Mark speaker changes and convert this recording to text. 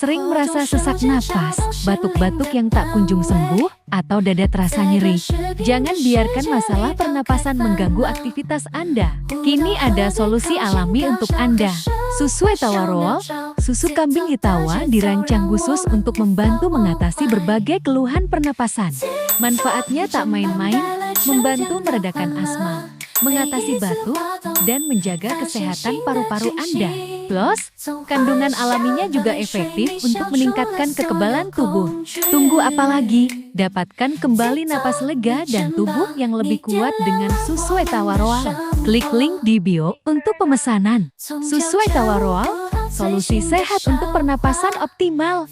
Speaker 1: Sering merasa sesak napas, batuk-batuk yang tak kunjung sembuh, atau dada terasa nyeri? Jangan biarkan masalah pernapasan mengganggu aktivitas Anda. Kini ada solusi alami untuk Anda. Susu Etawarol, susu kambing Itawa dirancang khusus untuk membantu mengatasi berbagai keluhan pernapasan. Manfaatnya tak main-main, membantu meredakan asma, mengatasi batuk, dan menjaga kesehatan paru-paru Anda. Plus, kandungan alaminya juga efektif untuk meningkatkan kekebalan tubuh. Tunggu apa lagi? Dapatkan kembali napas lega dan tubuh yang lebih kuat dengan susu Etawarol. Klik link di bio untuk pemesanan. Susu Etawarol, solusi sehat untuk pernapasan optimal.